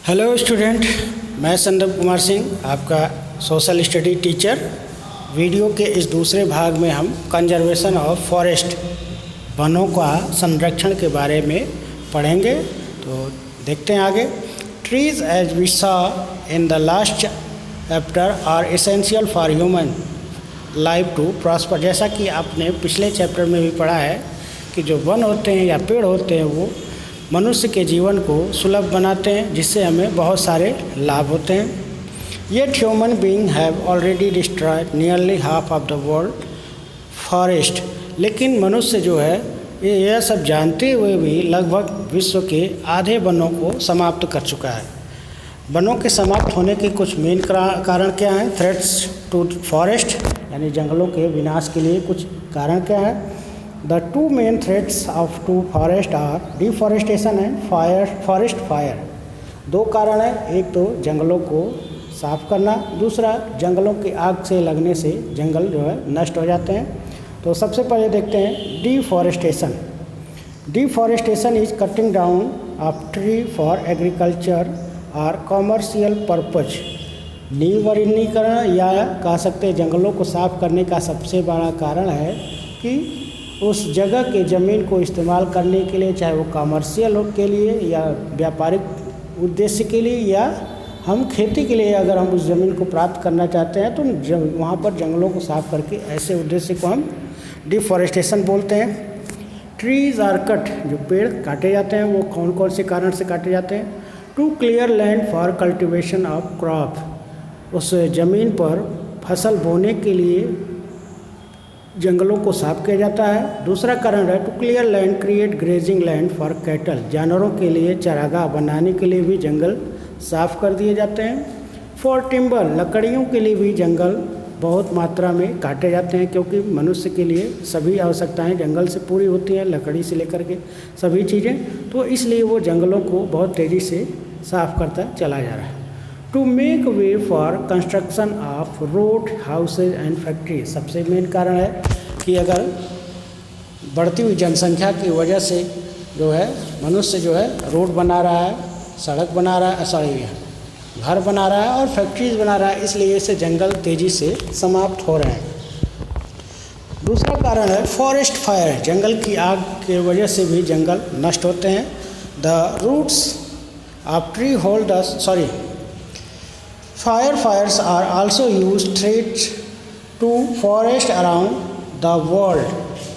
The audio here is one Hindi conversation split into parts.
हेलो स्टूडेंट, मैं संदीप कुमार सिंह, आपका सोशल स्टडी टीचर। वीडियो के इस दूसरे भाग में हम कंजर्वेशन ऑफ फॉरेस्ट, वनों का संरक्षण के बारे में पढ़ेंगे। तो देखते हैं आगे। Trees as we saw in the last chapter are essential for human life to prosper. जैसा कि आपने पिछले चैप्टर में भी पढ़ा है कि जो वन होते हैं या पेड़ होते हैं वो मनुष्य के जीवन को सुलभ बनाते हैं, जिससे हमें बहुत सारे लाभ होते हैं। Yet human being have already destroyed nearly half of the world forest. लेकिन मनुष्य जो है यह सब जानते हुए भी लगभग विश्व के आधे वनों को समाप्त कर चुका है। वनों के समाप्त होने के कुछ मेन कारण क्या हैं? थ्रेट्स टू फॉरेस्ट, यानी जंगलों के विनाश के लिए कुछ कारण क्या है? The two main threats of to forest are deforestation and forest fire। दो कारण हैं, एक तो जंगलों को साफ करना, दूसरा जंगलों की आग से लगने से जंगल जो है नष्ट हो जाते हैं। तो सबसे पहले देखते हैं deforestation. Deforestation is cutting down of tree for agriculture और कॉमर्शियल पर्पज। निवनीकरण या कह सकते हैं जंगलों को साफ करने का सबसे बड़ा कारण है कि उस जगह के ज़मीन को इस्तेमाल करने के लिए, चाहे वो कमर्शियल के लिए या व्यापारिक उद्देश्य के लिए या हम खेती के लिए, अगर हम उस ज़मीन को प्राप्त करना चाहते हैं तो वहाँ पर जंगलों को साफ करके ऐसे उद्देश्य को हम डिफॉरेस्टेशन बोलते हैं। ट्रीज आर कट, जो पेड़ काटे जाते हैं वो कौन कौन से कारण से काटे जाते हैं? To clear land for cultivation of crop. उस ज़मीन पर फसल बोने के लिए जंगलों को साफ किया जाता है। दूसरा कारण है to clear land create grazing land for cattle. जानवरों के लिए चारागाह बनाने के लिए भी जंगल साफ कर दिए जाते हैं। फॉर टिम्बर, लकड़ियों के लिए भी जंगल बहुत मात्रा में काटे जाते हैं, क्योंकि मनुष्य के लिए सभी आवश्यकताएं जंगल से पूरी होती हैं, लकड़ी से लेकर के सभी चीज़ें। तो इसलिए वो जंगलों को बहुत तेज़ी से साफ करता चला जा रहा है। To make way for construction of road, houses and factory. सबसे मेन कारण है कि अगर बढ़ती हुई जनसंख्या की वजह से जो है मनुष्य जो है रोड बना रहा है, सड़क बना रहा है, घर बना रहा है और फैक्ट्रीज बना रहा है, इसलिए इससे जंगल तेज़ी से समाप्त हो रहे हैं। दूसरा कारण है फॉरेस्ट फायर। जंगल की आग की वजह से भी जंगल नष्ट होते हैं। The roots of tree hold the Firefighters are also used threats to forest around the world।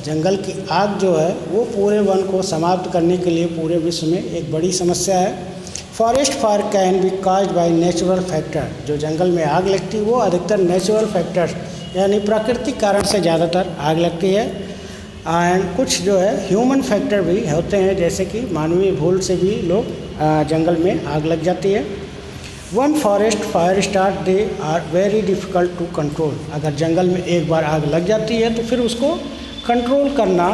जंगल की आग जो है वो पूरे वन को समाप्त करने के लिए पूरे विश्व में एक बड़ी समस्या है। Forest fire can be caused by natural factor. जो जंगल में आग लगती है वो अधिकतर नेचुरल फैक्टर्स यानी प्राकृतिक कारण से ज़्यादातर आग लगती है। एंड कुछ जो है ह्यूमन फैक्टर भी होते हैं, जैसे कि मानवीय भूल से भी लोग जंगल में आग लग जाती है। One forest fire start they are very difficult to control. अगर जंगल में एक बार आग लग जाती है तो फिर उसको कंट्रोल करना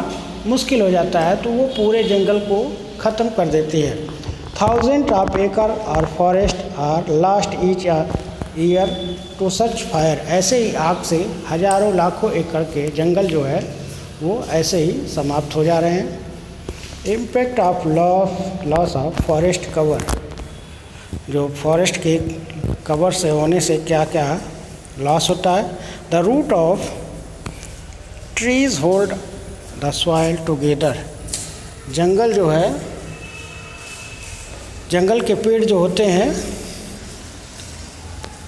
मुश्किल हो जाता है, तो वो पूरे जंगल को ख़त्म कर देती है। थाउजेंड ऑफ एकड़ और forest are last each year to such fire. ऐसे ही आग से हज़ारों लाखों एकड़ के जंगल जो है वो ऐसे ही समाप्त हो जा रहे हैं। Impact of loss of forest cover. जो फॉरेस्ट के कवर से होने से क्या क्या लॉस होता है? The root of trees hold the soil together. जंगल जो है, जंगल के पेड़ जो होते हैं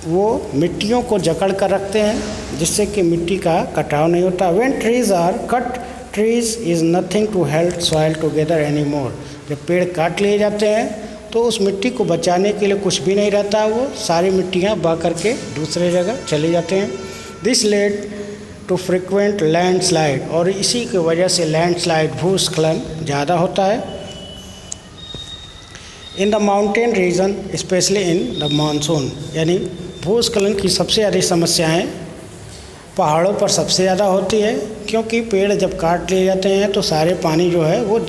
वो मिट्टियों को जकड़ कर रखते हैं, जिससे कि मिट्टी का कटाव नहीं होता। When trees are cut, trees is nothing to help soil together any more. जब पेड़ काट लिए जाते हैं तो उस मिट्टी को बचाने के लिए कुछ भी नहीं रहता, वो सारी मिट्टियाँ बह करके दूसरे जगह चले जाते हैं। This led to frequent landslide. और इसी की वजह से लैंडस्लाइड, भूस्खलन ज़्यादा होता है in the mountain region, specially in the monsoon. यानी भूस्खलन की सबसे ज़्यादा समस्याएँ पहाड़ों पर सबसे ज़्यादा होती है, क्योंकि पेड़ जब काट लिए जाते हैं तो सारे पानी जो है वो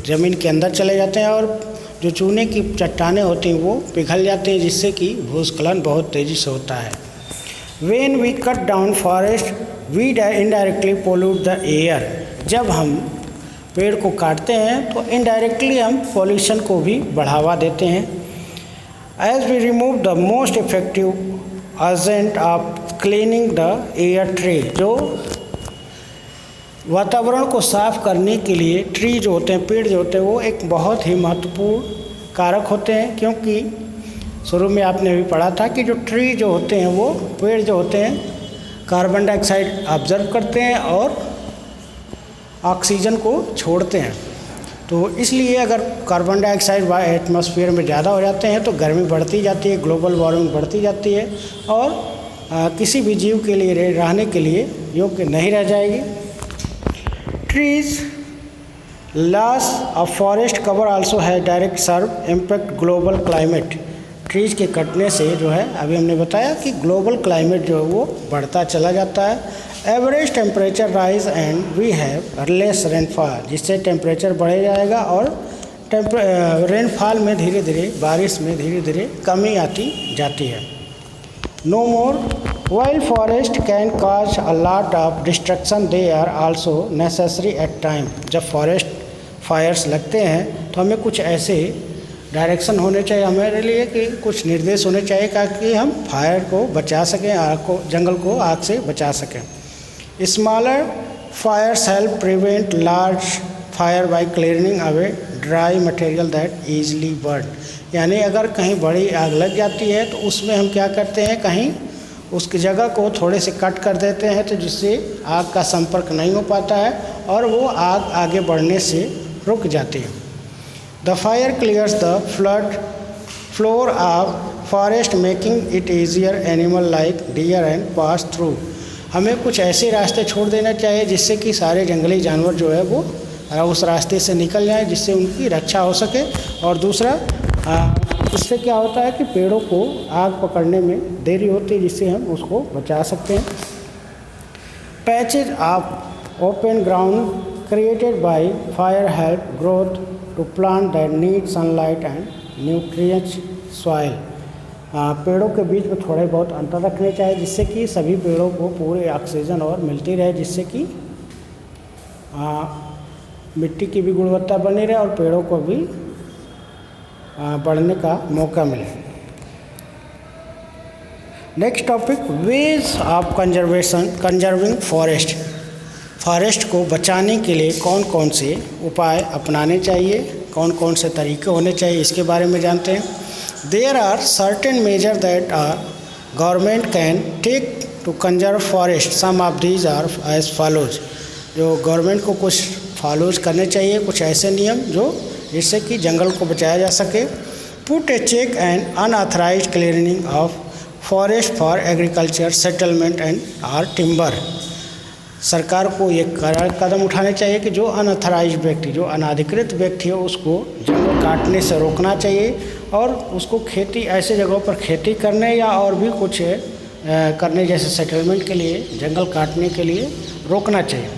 ज़मीन के अंदर चले जाते हैं और जो चूने की चट्टानें होती हैं वो पिघल जाती हैं, जिससे कि भूस्खलन बहुत तेज़ी से होता है। When we cut down forest we indirectly pollute the air. जब हम पेड़ को काटते हैं तो इनडायरेक्टली हम पॉल्यूशन को भी बढ़ावा देते हैं। As we remove the most effective agent of cleaning the air tree, जो वातावरण को साफ करने के लिए ट्री जो होते हैं, पेड़ जो होते हैं, वो एक बहुत ही महत्वपूर्ण कारक होते हैं, क्योंकि शुरू में आपने अभी पढ़ा था कि जो ट्री जो होते हैं, वो पेड़ जो होते हैं, कार्बन डाइऑक्साइड ऑब्जर्व करते हैं और ऑक्सीजन को छोड़ते हैं। तो इसलिए अगर कार्बन डाइऑक्साइड एटमॉस्फेयर में ज़्यादा हो जाते हैं तो गर्मी बढ़ती जाती है, ग्लोबल वार्मिंग बढ़ती जाती है और किसी भी जीव के लिए रहने के लिए योग्य नहीं रह जाएगी। Trees loss of forest cover also है डायरेक्ट सर्व इम्पैक्ट ग्लोबल क्लाइमेट। ट्रीज के कटने से जो है, अभी हमने बताया कि ग्लोबल क्लाइमेट जो है वो बढ़ता चला जाता है। Average temperature rise and we have less rainfall, जिससे टेम्परेचर बढ़ जाएगा और रेनफॉल में धीरे धीरे, बारिश में धीरे धीरे कमी आती जाती है। No more wild forest can cause a lot of destruction, they are also necessary at time. जब फॉरेस्ट फायर्स लगते हैं तो हमें कुछ ऐसे डायरेक्शन होने चाहिए हमारे लिए, कि कुछ निर्देश होने चाहिए ताकि हम फायर को बचा सकें, आग को, जंगल को आग से बचा सकें। Smaller fires help prevent large fire by clearing away dry material that easily burn. यानी अगर कहीं बड़ी आग लग जाती है तो उसमें हम क्या करते हैं, कहीं उसकी जगह को थोड़े से कट कर देते हैं, तो जिससे आग का संपर्क नहीं हो पाता है और वो आग आगे बढ़ने से रुक जाती है। The fire clears the floor of forest, making it easier animal like deer and pass through। हमें कुछ ऐसे रास्ते छोड़ देना चाहिए जिससे कि सारे जंगली जानवर जो है वो उस रास्ते से निकल जाएं, जिससे उनकी रक्षा हो सके। और दूसरा, इससे क्या होता है कि पेड़ों को आग पकड़ने में देरी होती है, जिससे हम उसको बचा सकते हैं। Patches of open ground created by fire help growth to plant that need sunlight and nutrients soil. पेड़ों के बीच में थोड़े बहुत अंतर रखने चाहिए, जिससे कि सभी पेड़ों को पूरे ऑक्सीजन और मिलती रहे, जिससे कि मिट्टी की भी गुणवत्ता बनी रहे और पेड़ों को भी बढ़ने का मौका मिले। Next topic, ways of conserving forest. Forest को बचाने के लिए कौन कौन से उपाय अपनाने चाहिए, कौन कौन से तरीके होने चाहिए, इसके बारे में जानते हैं। There are certain measure that government can take to conserve forest, some of these are as follows. जो गवर्नमेंट को कुछ फॉलोज करने चाहिए, कुछ ऐसे नियम जो जिससे कि जंगल को बचाया जा सके। Put a check and unauthorise clearing of forest for agriculture settlement and or timber. सरकार को ये कदम उठाने चाहिए कि जो अनऑथराइज व्यक्ति, जो अनाधिकृत व्यक्ति है, उसको जंगल काटने से रोकना चाहिए और उसको खेती, ऐसे जगहों पर खेती करने या और भी कुछ करने जैसे सेटलमेंट के लिए, जंगल काटने के लिए रोकना चाहिए।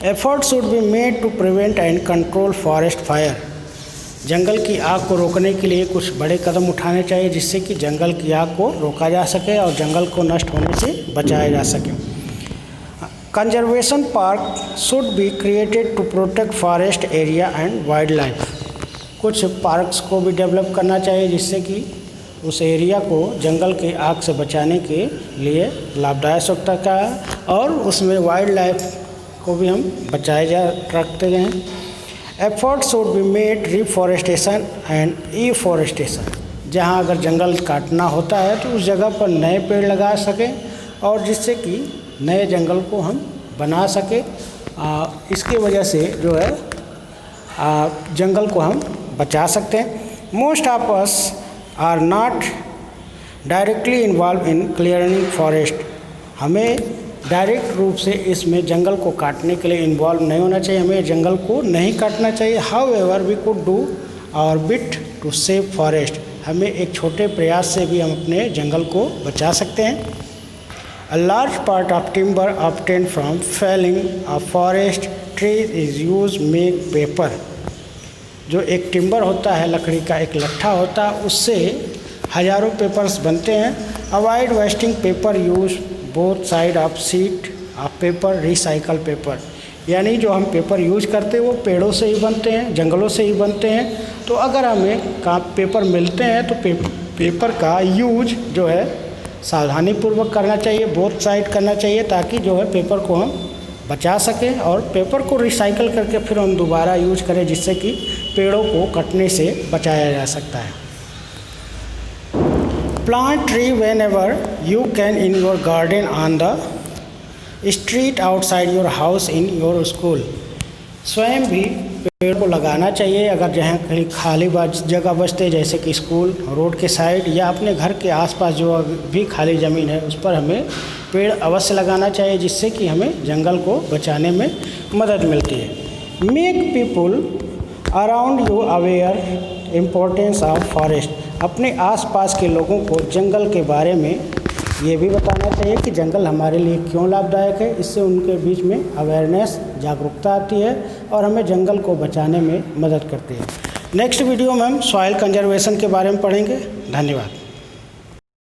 Effort should be made to prevent and control forest fire. जंगल की आग को रोकने के लिए कुछ बड़े कदम उठाने चाहिए, जिससे कि जंगल की आग को रोका जा सके और जंगल को नष्ट होने से बचाया जा सके। Conservation park should be created to protect forest area and wildlife. कुछ पार्क्स को भी डेवलप करना चाहिए, जिससे कि उस एरिया को जंगल की आग से बचाने के लिए लाभदायक हो सकता है और उसमें वाइल्ड लाइफ को भी हम बचाए रखते हैं। Effort should be made reforestation and afforestation. जहाँ अगर जंगल काटना होता है तो उस जगह पर नए पेड़ लगा सकें और जिससे कि नए जंगल को हम बना सकें। इसकी वजह से जो है जंगल को हम बचा सकते हैं। Most of us are not directly involve in clearing forest. हमें डायरेक्ट रूप से इसमें जंगल को काटने के लिए इन्वॉल्व नहीं होना चाहिए, हमें जंगल को नहीं काटना चाहिए। However we could do our bit to save forest. हमें एक छोटे प्रयास से भी हम अपने जंगल को बचा सकते हैं। A large part of timber obtained from felling a forest tree is used make paper। जो एक टिम्बर होता है, लकड़ी का एक लट्ठा होता है, उससे हजारों पेपर्स बनते हैं। Avoid wasting paper, use both side of sheet of paper, recycle paper. यानी जो हम पेपर यूज करते हैं वो पेड़ों से ही बनते हैं, जंगलों से ही बनते हैं, तो अगर हमें पेपर मिलते हैं तो पेपर का यूज जो है सावधानीपूर्वक करना चाहिए, बोथ साइड करना चाहिए, ताकि जो है पेपर को हम बचा सकें और पेपर को रिसाइकल करके फिर हम दोबारा यूज करें, जिससे कि पेड़ों को कटने से बचाया जा सकता है। Plant tree when ever you can in your garden, on the street, outside your house, in your school. स्वयं भी पेड़ को लगाना चाहिए अगर जहाँ कहीं खाली जगह बचते, जैसे कि स्कूल, रोड के साइड या अपने घर के आसपास जो भी खाली ज़मीन है उस पर हमें पेड़ अवश्य लगाना चाहिए, जिससे कि हमें जंगल को बचाने में मदद मिलती है। Make people around you aware importance of forest. अपने आसपास के लोगों को जंगल के बारे में ये भी बताना चाहिए कि जंगल हमारे लिए क्यों लाभदायक है। इससे उनके बीच में अवेयरनेस, जागरूकता आती है और हमें जंगल को बचाने में मदद करती है। नेक्स्ट वीडियो में हम सॉइल कंजर्वेशन के बारे में पढ़ेंगे। धन्यवाद।